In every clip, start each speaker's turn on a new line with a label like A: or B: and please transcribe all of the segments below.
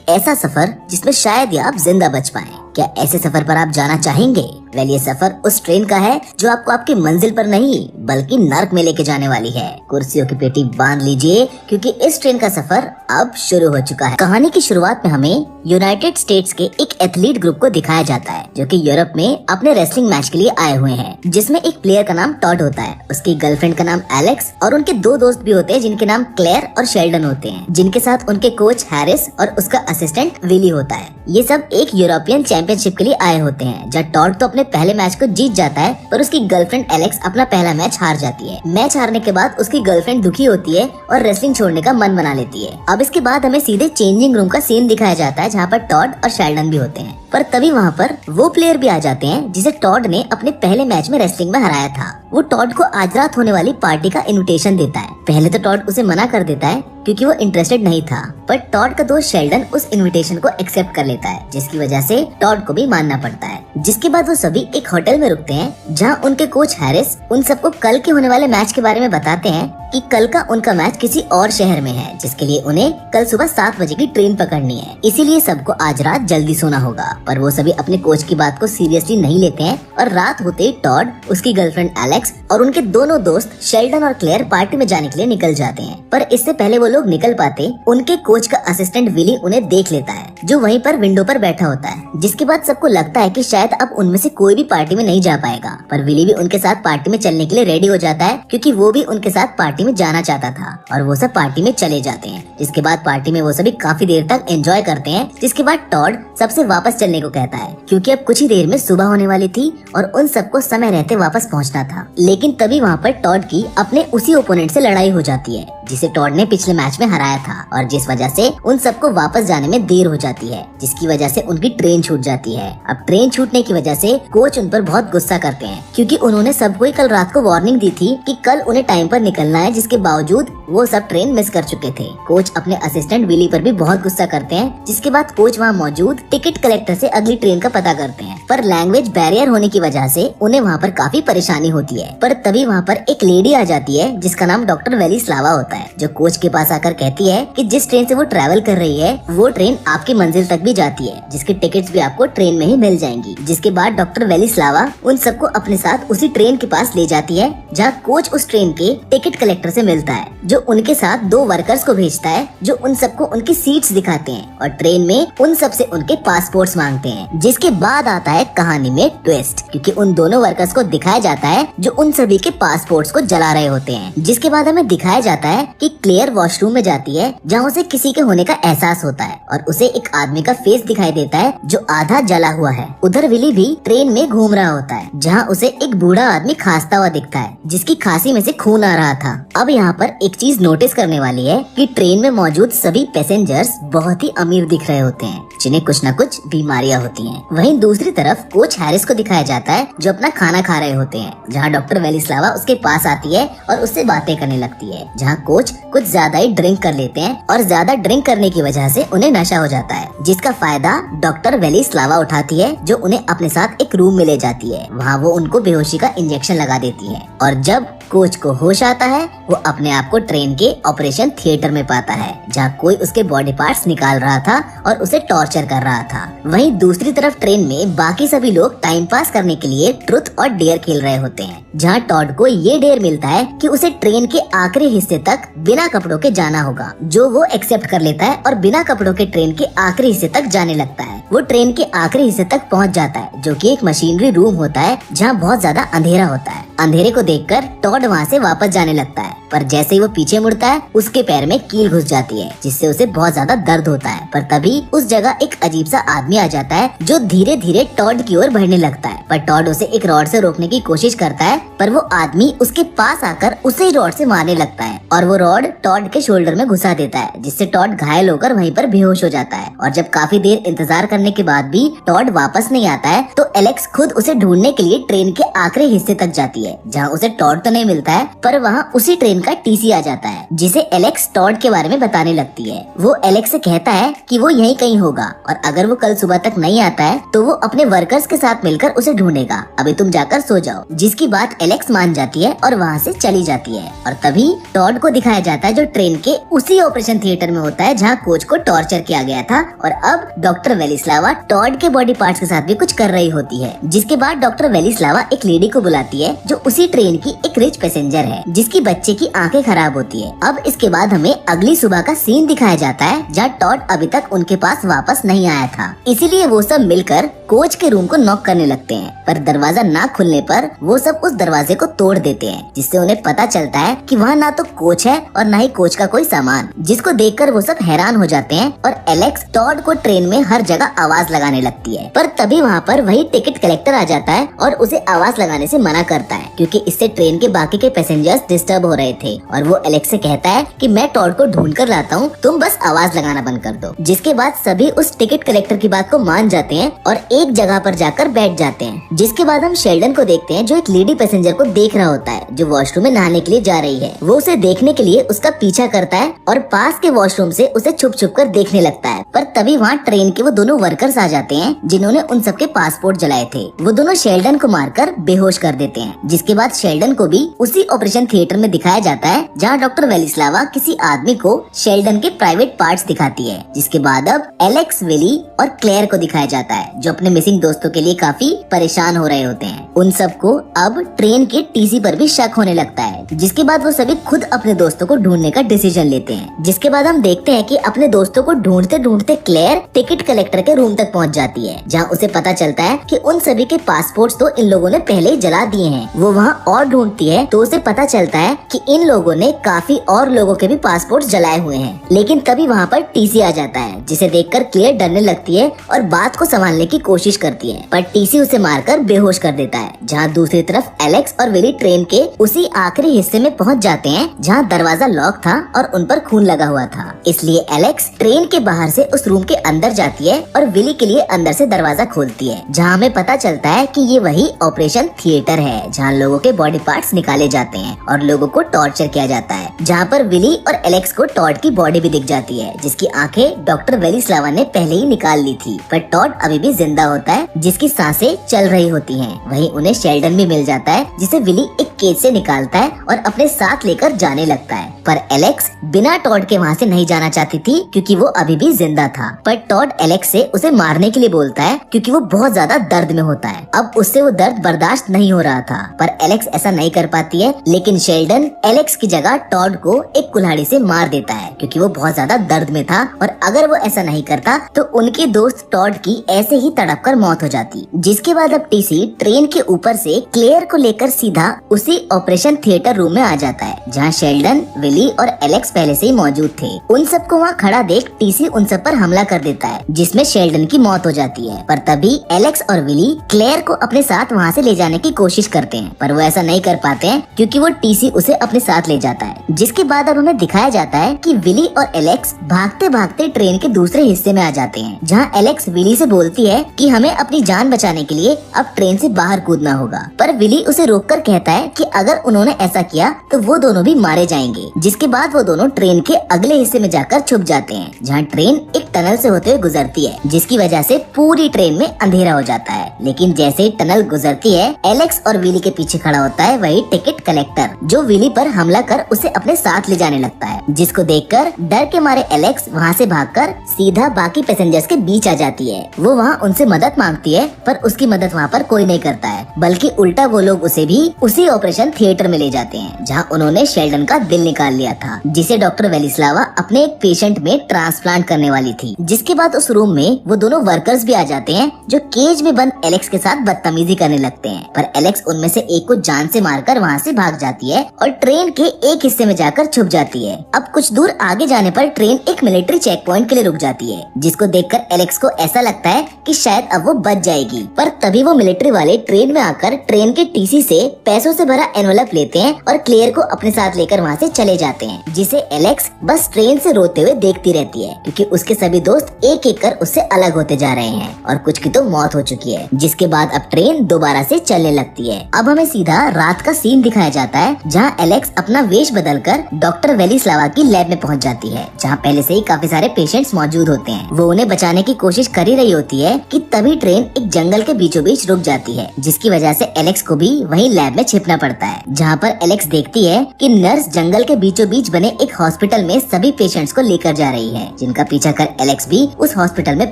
A: ऐसा सफर जिसमें शायद ही आप जिंदा बच पाएं। क्या ऐसे सफर पर आप जाना चाहेंगे? ये सफर उस ट्रेन का है जो आपको आपकी मंजिल पर नहीं बल्कि नर्क में लेके जाने वाली है। कुर्सियों की पेटी बांध लीजिए क्योंकि इस ट्रेन का सफर अब शुरू हो चुका है। कहानी की शुरुआत में हमें यूनाइटेड स्टेट्स के एक एथलीट ग्रुप को दिखाया जाता है जो कि यूरोप में अपने रेसलिंग मैच के लिए आए हुए हैं, जिसमें एक प्लेयर का नाम टॉड होता है, उसकी गर्लफ्रेंड का नाम एलेक्स और उनके दो दोस्त भी होते हैं जिनके नाम क्लेयर और शेल्डन होते हैं, जिनके साथ उनके कोच हैरिस और उसका असिस्टेंट विली होता है। ये सब एक यूरोपियन चैंपियनशिप के लिए आए होते हैं, जहाँ टॉड तो अपने पहले मैच को जीत जाता है पर उसकी गर्लफ्रेंड एलेक्स अपना पहला मैच हार जाती है। मैच हारने के बाद उसकी गर्लफ्रेंड दुखी होती है और रेसलिंग छोड़ने का मन बना लेती है। अब इसके बाद हमें सीधे चेंजिंग रूम का सीन दिखाया जाता है जहाँ पर टॉड और शेल्डन भी होते हैं, पर तभी वहाँ पर वो प्लेयर भी आ जाते हैं जिसे टॉड ने अपने पहले मैच में रेसलिंग में हराया था। वो टॉड को आज रात होने वाली पार्टी का इनविटेशन देता है। पहले तो टॉड उसे मना कर देता है क्योंकि वो इंटरेस्टेड नहीं था, पर टॉड का दोस्त शेल्डन उस इनविटेशन को एक्सेप्ट कर लेता है, जिसकी वजह से टॉड को भी मानना पड़ता है। जिसके बाद वो सभी एक होटल में रुकते हैं जहाँ उनके कोच हैरिस उन सबको कल के होने वाले मैच के बारे में बताते हैं कि कल का उनका मैच किसी और शहर में है, जिसके लिए उन्हें कल सुबह 7 बजे की ट्रेन पकड़नी है, इसीलिए सबको आज रात जल्दी सोना होगा। पर वो सभी अपने कोच की बात को सीरियसली नहीं लेते हैं और रात होते ही टॉड, उसकी गर्लफ्रेंड एलेक्स और उनके दोनों दोस्त शेल्डन और क्लेयर पार्टी में जाने के लिए निकल जाते हैं। पर इससे पहले वो लोग निकल पाते, उनके कोच का असिस्टेंट विली उन्हें देख लेता है जो वहीं पर विंडो पर बैठा होता है। जिसके बाद सबको लगता है कि शायद अब उनमें से कोई भी पार्टी में नहीं जा पाएगा, पर विली भी उनके साथ पार्टी में चलने के लिए रेडी हो जाता है क्योंकि वो भी उनके साथ पार्टी में जाना चाहता था और वो सब पार्टी में चले जाते हैं। जिसके बाद पार्टी में वो सभी काफी देर तक एंजॉय करते हैं। जिसके बाद टॉड सबसे वापस चलने को कहता है क्योंकि अब कुछ ही देर में सुबह होने वाली थी और उन सबको समय रहते वापस पहुंचना था। लेकिन तभी वहाँ पर टॉड की अपने उसी ओपोनेंट से लड़ाई हो जाती है जिसे टॉड ने पिछले मैच में हराया था और जिस वजह से उन सबको वापस जाने में देर हो जाती है, जिसकी वजह से उनकी ट्रेन छूट जाती है। अब ट्रेन छूटने की वजह से कोच उन पर बहुत गुस्सा करते हैं क्योंकि उन्होंने सबको ही कल रात को वार्निंग दी थी कि कल उन्हें टाइम पर निकलना है, जिसके बावजूद वो सब ट्रेन मिस कर चुके थे। कोच अपने असिस्टेंट विली पर भी बहुत गुस्सा करते हैं, जिसके बाद कोच वहाँ मौजूद टिकट कलेक्टर से अगली ट्रेन का पता करते हैं, पर लैंग्वेज बैरियर होने की वजह से उन्हें वहाँ पर काफी परेशानी होती है। पर तभी वहाँ पर एक लेडी आ जाती है जिसका नाम डॉक्टर वेलिस्लावा होता है, जो कोच के पास आकर कहती है कि जिस ट्रेन से वो ट्रैवल कर रही है वो ट्रेन आपकी मंजिल तक भी जाती है, जिसकी टिकट्स भी आपको ट्रेन में ही मिल जाएंगी। जिसके बाद डॉक्टर वेलिस्लावा उन सबको अपने साथ उसी ट्रेन के पास ले जाती है जहाँ कोच उस ट्रेन के टिकट कलेक्टर से मिलता है, जो उनके साथ 2 वर्कर्स को भेजता है जो उन सबको उनकी सीट्स दिखाते हैं और ट्रेन में उन सब से उनके पासपोर्ट्स मांगते हैं। जिसके बाद आता है कहानी में ट्विस्ट, क्योंकि उन दोनों वर्कर्स को दिखाया जाता है जो उन सभी के पासपोर्ट्स को जला रहे होते हैं। जिसके बाद हमें दिखाया जाता है कि क्लेयर वॉशरूम में जाती है जहाँ उसे किसी के होने का एहसास होता है और उसे एक आदमी का फेस दिखाई देता है जो आधा जला हुआ है। उधर विली भी ट्रेन में घूम रहा होता है जहाँ उसे एक बूढ़ा आदमी खांसता हुआ दिखता है, जिसकी खांसी में से खून आ रहा था। अब यहाँ पर एक चीज नोटिस करने वाली है कि ट्रेन में मौजूद सभी पैसेंजर्स बहुत ही अमीर दिख रहे होते हैं, जिन्हें कुछ न कुछ बीमारियां होती हैं। वहीं दूसरी तरफ कोच हैरिस को दिखाया जाता है जो अपना खाना खा रहे होते हैं, जहाँ डॉक्टर वेलिस्लावा उसके पास आती है और उससे बातें करने लगती है, जहाँ कोच कुछ ज्यादा ही ड्रिंक कर लेते हैं और ज्यादा ड्रिंक करने की वजह से उन्हें नशा हो जाता है, जिसका फायदा डॉक्टर वेलिस्लावा उठाती है जो उन्हें अपने साथ एक रूम में ले जाती है। वहाँ वो उनको बेहोशी का इंजेक्शन लगा देती है और जब कोच को होश आता है वो अपने आप को ट्रेन के ऑपरेशन थिएटर में पाता है जहाँ कोई उसके बॉडी पार्ट्स निकाल रहा था और उसे टॉर्चर कर रहा था। वहीं दूसरी तरफ ट्रेन में बाकी सभी लोग टाइम पास करने के लिए ट्रुथ और डेयर खेल रहे होते हैं, जहाँ टॉड को ये डेयर मिलता है कि उसे ट्रेन के आखिरी हिस्से तक बिना कपड़ों के जाना होगा, जो वो एक्सेप्ट कर लेता है और बिना कपड़ों के ट्रेन के आखिरी हिस्से तक जाने लगता है। वो ट्रेन के आखिरी हिस्से तक पहुँच जाता है जो कि एक मशीनरी रूम होता है जहाँ बहुत ज्यादा अंधेरा होता है। अंधेरे को देखकर टॉड वहाँ से वापस जाने लगता है, पर जैसे ही वो पीछे मुड़ता है उसके पैर में कील घुस जाती है, जिससे उसे बहुत ज्यादा दर्द होता है। पर तभी उस जगह एक अजीब सा आदमी आ जाता है जो धीरे धीरे टॉड की ओर बढ़ने लगता है, पर टॉड उसे एक रॉड से रोकने की कोशिश करता है, पर वो आदमी उसके पास आकर उसे रॉड से मारने लगता है और वो रॉड टॉड के शोल्डर में घुसा देता है, जिससे टॉड घायल होकर वहीं पर बेहोश हो जाता है। और जब काफी देर इंतजार करने के बाद भी टॉड वापस नहीं आता है तो एलेक्स खुद उसे ढूंढने के लिए ट्रेन के आखिरी हिस्से तक जाती है है, जहाँ उसे टॉड तो नहीं मिलता है पर वहाँ उसी ट्रेन का टीसी आ जाता है, जिसे एलेक्स टॉड के बारे में बताने लगती है। वो एलेक्स से कहता है कि वो यहीं कहीं होगा और अगर वो कल सुबह तक नहीं आता है तो वो अपने वर्कर्स के साथ मिलकर उसे ढूंढेगा। अभी तुम जाकर सो जाओ। जिसकी बात एलेक्स मान जाती है और वहाँ से चली जाती है। और तभी टॉड को दिखाया जाता है जो ट्रेन के उसी ऑपरेशन थिएटर में होता है जहाँ कोच को टॉर्चर किया गया था। और अब डॉक्टर वेलिस्लावा टॉड के बॉडी पार्ट्स के साथ भी कुछ कर रही होती है। जिसके बाद डॉक्टर वेलिस्लावा एक लेडी को बुलाती है जो उसी ट्रेन की एक रिच पैसेंजर है, जिसकी बच्चे की आंखें खराब होती है। अब इसके बाद हमें अगली सुबह का सीन दिखाया जाता है जहाँ टॉड अभी तक उनके पास वापस नहीं आया था, इसीलिए वो सब मिलकर कोच के रूम को नॉक करने लगते हैं। पर दरवाजा ना खुलने पर वो सब उस दरवाजे को तोड़ देते हैं, जिससे उन्हें पता चलता है कि वहाँ ना तो कोच है और ना ही कोच का कोई सामान, जिसको देखकर वो सब हैरान हो जाते हैं। और एलेक्स टॉड को ट्रेन में हर जगह आवाज लगाने लगती है, पर तभी वहाँ पर वही टिकट कलेक्टर आ जाता है और उसे आवाज लगाने से मना करता है, क्योंकि इससे ट्रेन के बाकी के पैसेंजर्स डिस्टर्ब हो रहे थे। और वो एलेक्स से कहता है कि मैं टॉड को ढूंढ कर लाता हूँ, तुम बस आवाज लगाना बंद कर दो। जिसके बाद सभी उस टिकट कलेक्टर की बात को मान जाते हैं और एक जगह पर जाकर बैठ जाते हैं। जिसके बाद हम शेल्डन को देखते हैं जो एक लेडी पैसेंजर को देख रहा होता है जो वॉशरूम में नहाने के लिए जा रही है। वो उसे देखने के लिए उसका पीछा करता है और पास के वॉशरूम से उसे छुप छुप कर देखने लगता है। पर तभी वहाँ ट्रेन के वो दोनों वर्कर्स आ जाते हैं जिन्होंने उन सबके पासपोर्ट जलाए थे। वो दोनों शेल्डन को मारकर बेहोश कर देते हैं। जिसके बाद शेल्डन को भी उसी ऑपरेशन थिएटर में दिखाया जाता है जहाँ डॉक्टर वेलिस्लावा किसी आदमी को शेल्डन के प्राइवेट पार्ट्स दिखाती है। जिसके बाद अब एलेक्स, विली और क्लेयर को दिखाया जाता है जो अपने मिसिंग दोस्तों के लिए काफी परेशान हो रहे होते हैं। उन सबको अब ट्रेन के टीसी पर भी शक होने लगता है। जिसके बाद वो सभी खुद अपने दोस्तों को ढूंढने का डिसीजन लेते हैं। जिसके बाद हम देखते हैं कि अपने दोस्तों को ढूंढते ढूंढते क्लेयर टिकट कलेक्टर के रूम तक पहुंच जाती है, जहां उसे पता चलता है कि उन सभी के पासपोर्ट्स तो इन लोगों ने पहले ही जला दिए हैं। वो वहां और ढूंढती है तो उसे पता चलता है कि इन लोगों ने काफी और लोगों के भी पासपोर्ट्स जलाए हुए हैं। लेकिन तभी वहां पर टीसी आ जाता है, जिसे देखकर क्लेयर डरने लगती है और बात को संभालने की कोशिश करती है, पर टीसी उसे मारकर बेहोश कर देता है। जहां दूसरी तरफ एलेक्स और विली ट्रेन के उसी आखिरी हिस्से में पहुंच जाते हैं जहां दरवाजा लॉक था और उन पर खून लगा हुआ था। इसलिए एलेक्स ट्रेन के बाहर से उस रूम के अंदर जाती है और विली के लिए अंदर से दरवाजा खोलती है, जहां हमें पता चलता है कि ये वही ऑपरेशन थिएटर है जहां लोगों के बॉडी पार्ट्स निकाले जाते हैं और लोगों को टॉर्चर किया जाता है। जहां पर विली और एलेक्स को टॉड की बॉडी भी दिख जाती है, जिसकी आंखें डॉक्टर वेलिस्लावा ने पहले ही निकाल ली थी, पर टॉड अभी भी जिंदा होता है जिसकी सांसें चल रही होती हैं। वहीं उन्हें शेल्डन भी मिल जाता है, जिसे विली एक केज से निकालता है और अपने साथ लेकर जाने लगता है। पर एलेक्स बिना टॉड के वहाँ से नहीं जाना चाहती थी क्योंकि वो अभी भी जिंदा था। पर टॉड एलेक्स से उसे मारने के लिए बोलता है क्योंकि वो बहुत ज्यादा दर्द में होता है। अब उससे वो दर्द बर्दाश्त नहीं हो रहा था, पर एलेक्स ऐसा नहीं कर पाती है। लेकिन शेल्डन एलेक्स की जगह टॉड को एक कुल्हाड़ी से मार देता है क्योंकि वो बहुत ज्यादा दर्द में था, और अगर वो ऐसा नहीं करता तो उनके दोस्त टॉड की ऐसे ही तड़प कर मौत हो जाती। जिसके बाद अब टीसी ट्रेन के ऊपर से क्लेयर को लेकर सीधा उसी ऑपरेशन थिएटर रूम में आ जाता है जहाँ शेल्डन, विली और एलेक्स पहले से ही मौजूद थे। उन सबको वहाँ खड़ा देख टीसी उन सब पर हमला कर देता है, जिसमें शेल्डन की मौत हो जाती है। पर तभी एलेक्स और विली क्लेयर को अपने साथ वहाँ से ले जाने की कोशिश करते हैं, पर वो ऐसा नहीं कर पाते हैं क्योंकि वो टीसी उसे अपने साथ ले जाता है। जिसके बाद अब हमें दिखाया जाता है कि विली और एलेक्स भागते भागते ट्रेन के दूसरे हिस्से में आ जाते हैं, जहाँ एलेक्स विली से बोलती है कि हमें अपनी जान बचाने के लिए अब ट्रेन से बाहर कूदना होगा। पर विली उसे रोककर कहता है कि अगर उन्होंने ऐसा किया तो वो दोनों भी मारे जाएंगे। जिसके बाद वो दोनों ट्रेन के अगले हिस्से में जाकर छुप जाते हैं, जहाँ ट्रेन एक टनल से होते हुए गुजरती है, जिसकी वजह से पूरी ट्रेन में अंधेरा हो जाता है। लेकिन जैसे ही टनल गुजरती है, एलेक्स और विली के पीछे खड़ा होता है वही टिकट कलेक्टर, जो विली पर हमला कर उसे अपने साथ ले जाने लगता है। जिसको देखकर डर के मारे एलेक्स वहाँ से भागकर सीधा बाकी पैसेंजर्स के बीच आ जाती है। वो वहाँ उनसे मदद मांगती है, पर उसकी मदद वहाँ पर कोई नहीं करता है, बल्कि उल्टा वो लोग उसे भी उसी ऑपरेशन थिएटर में ले जाते हैं जहाँ उन्होंने शेल्डन का दिल निकाल लिया था, जिसे डॉक्टर वेलिस्लावा अपने एक पेशेंट में ट्रांसप्लांट करने वाली थी। जिसके बाद उस रूम में वो दोनों वर्कर्स भी आ जाते हैं जो केज में बंद एलेक्स के साथ बदतमीजी करने लगते हैं, पर एलेक्स उनमें से एक को जान से मारकर वहाँ से भाग जाती है और ट्रेन के एक हिस्से में जाकर छुप जाती है। अब कुछ दूर आगे जाने पर ट्रेन एक मिलिट्री चेक पॉइंट के लिए रुक जाती है, जिसको देखकर एलेक्स को ऐसा लगता है कि शायद अब वो बच जाएगी। पर तभी वो मिलिट्री वाले ट्रेन में आकर ट्रेन के टीसी से पैसों से भरा भरा एनवलप लेते हैं और क्लेयर को अपने साथ लेकर वहाँ से चले जाते हैं, जिसे एलेक्स बस ट्रेन से रोते हुए देखती रहती है क्योंकि उसके सभी दोस्त एक एक कर उससे अलग होते जा रहे हैं और कुछ की तो मौत हो चुकी है। जिसके बाद अब ट्रेन दोबारा से चलने लगती है। अब हमें सीधा रात का सीन दिखाया जाता है जहाँ एलेक्स अपना वेश बदलकर डॉक्टर वेलिस्लावा की लैब में पहुँच जाती है, जहाँ पहले से ही काफी सारे पेशेंट्स मौजूद होते हैं। वो उन्हें बचाने की कोशिश कर ही रही होती है कि तभी ट्रेन एक जंगल के बीचों बीच रुक जाती है, जिसकी वजह से एलेक्स को भी वहीं लैब में छिपना पड़ता है, जहाँ पर एलेक्स देखती है कि नर्स जंगल के बीचों बीच बने एक हॉस्पिटल में सभी पेशेंट्स को लेकर जा रही है, जिनका पीछा कर एलेक्स भी उस हॉस्पिटल में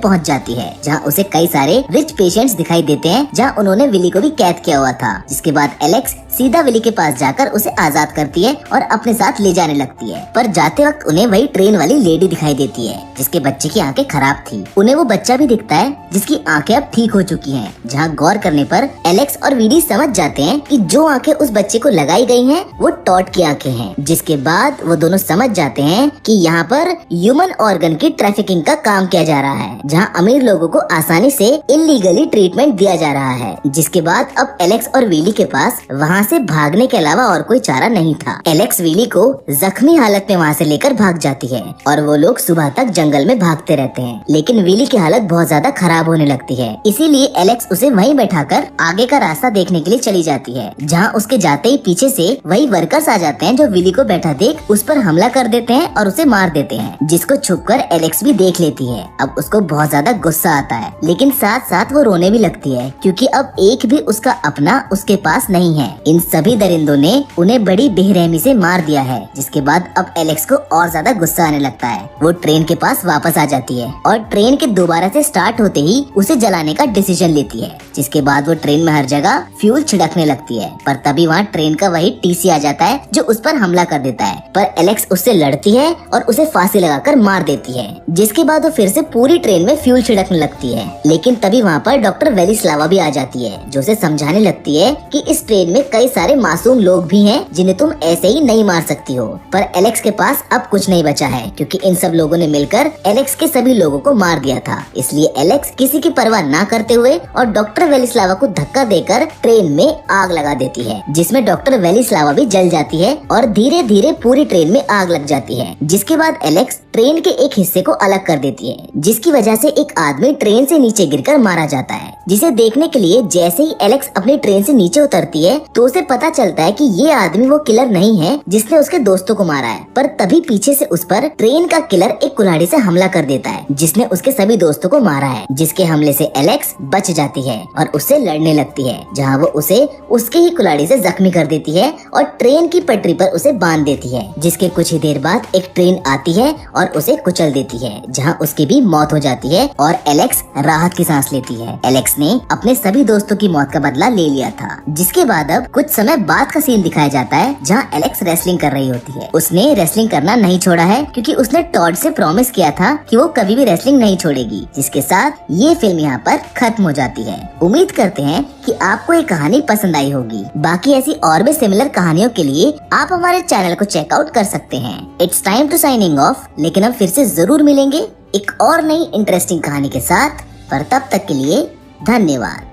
A: पहुँच जाती है, जहाँ उसे कई सारे रिच पेशेंट्स दिखाई देते हैं, जहाँ उन्होंने विली को भी कैद किया हुआ था। जिसके बाद एलेक्स सीधा विली के पास जाकर उसे आजाद करती है और अपने साथ ले जाने लगती है। पर जाते वक्त उन्हें वही ट्रेन वाली लेडी दिखाई देती है जिसके बच्चे की आंखें खराब थी। उन्हें वो बच्चा भी दिखता है जिसकी आंखें अब ठीक हो चुकी हैं, जहाँ गौर करने पर एलेक्स और वीडी समझ जाते हैं कि जो आंखें उस बच्चे को लगाई गई हैं वो टॉड की आंखें हैं। जिसके बाद वो दोनों समझ जाते हैं कि यहाँ पर ह्यूमन ऑर्गन की ट्रैफिकिंग का काम किया जा रहा है, जहाँ अमीर लोगों को आसानी से इलीगली ट्रीटमेंट दिया जा रहा है। जिसके बाद अब एलेक्स और विली के पास वहाँ से भागने के अलावा और कोई चारा नहीं था। एलेक्स विली को जख्मी हालत में वहाँ से लेकर भाग जाती है और वो लोग सुबह तक जंगल में भागते रहते हैं, लेकिन विली की हालत बहुत ज्यादा खराब होने लगती है। इसीलिए एलेक्स उसे वहीं बैठाकर आगे का रास्ता देखने के लिए चली जाती है, जहाँ उसके जाते ही पीछे से वही वर्कर्स आ जाते हैं जो विली को बैठा देख उस पर हमला कर देते हैं और उसे मार देते हैं, जिसको छुपकर एलेक्स भी देख लेती है। अब उसको बहुत ज्यादा गुस्सा आता है, लेकिन साथ साथ वो रोने भी लगती है क्योंकि अब एक भी उसका अपना उसके पास नहीं है। इन सभी दरिंदों ने उन्हें बड़ी बेरहमी से मार दिया है। जिसके बाद अब एलेक्स को और ज्यादा गुस्सा आने लगता है। वो ट्रेन के पास वापस आ जाती है और ट्रेन के दोबारा से स्टार्ट होते ही उसे जलाने का डिसीजन लेती है। जिसके बाद वो ट्रेन में हर जगह फ्यूल छिड़कने लगती है, पर तभी वहाँ ट्रेन का वही टीसी आ जाता है जो उस पर हमला कर देता है। पर एलेक्स उससे लड़ती है और उसे फांसी लगाकर मार देती है। जिसके बाद वो फिर से पूरी ट्रेन में फ्यूल छिड़कने लगती है, लेकिन तभी वहाँ पर डॉक्टर वेलिस्लावा भी आ जाती है, जो उसे समझाने लगती है कि इस ट्रेन में कई सारे मासूम लोग भी हैं जिन्हें तुम ऐसे ही नहीं मार सकती हो। पर एलेक्स के पास अब कुछ नहीं बचा है क्योंकि इन सब लोगों ने मिलकर एलेक्स के सभी लोगों को मार दिया था। इसलिए एलेक्स किसी की परवाह ना करते हुए और डॉक्टर वेलिस्लावा को धक्का देकर ट्रेन में आग लगा देती है, जिसमें डॉक्टर वेलिस्लावा भी जल जाती है और धीरे धीरे पूरी ट्रेन में आग लग जाती है। जिसके बाद एलेक्स ट्रेन के एक हिस्से को अलग कर देती है, जिसकी वजह से एक आदमी ट्रेन से नीचे गिरकर मारा जाता है, जिसे देखने के लिए जैसे ही एलेक्स अपनी ट्रेन से नीचे उतरती है तो उसे पता चलता है कि ये आदमी वो किलर नहीं है जिसने उसके दोस्तों को मारा है। पर तभी पीछे से उस पर ट्रेन का किलर एक कुल्हाड़ी से हमला कर देता है, जिसने उसके सभी दोस्तों को मारा है। जिसके हमले से एलेक्स बच जाती है और उससे लड़ने लगती है, जहाँ वो उसे उसके ही कुल्हाड़ी से जख्मी कर देती है और ट्रेन की पटरी पर उसे बांध देती है। जिसके कुछ ही देर बाद एक ट्रेन आती है और उसे कुचल देती है, जहाँ उसकी भी मौत हो जाती है और एलेक्स राहत की सांस लेती है। एलेक्स ने अपने सभी दोस्तों की मौत का बदला ले लिया था। जिसके बाद अब कुछ समय बाद का सीन दिखाया जाता है जहाँ एलेक्स रेसलिंग कर रही होती है। उसने रेसलिंग करना नहीं छोड़ा है क्योंकि उसने टॉड से प्रॉमिस किया था कि वो कभी भी रेसलिंग नहीं छोड़ेगी। जिसके साथ ये फिल्म यहाँ पर खत्म हो जाती है। उम्मीद करते हैं कि आपको ये कहानी पसंद आई होगी। बाकी ऐसी और भी सिमिलर कहानियों के लिए आप हमारे चैनल को चेकआउट कर सकते हैं। It's time to signing off, लेकिन हम फिर से जरूर मिलेंगे एक और नई इंटरेस्टिंग कहानी के साथ। पर तब तक के लिए धन्यवाद।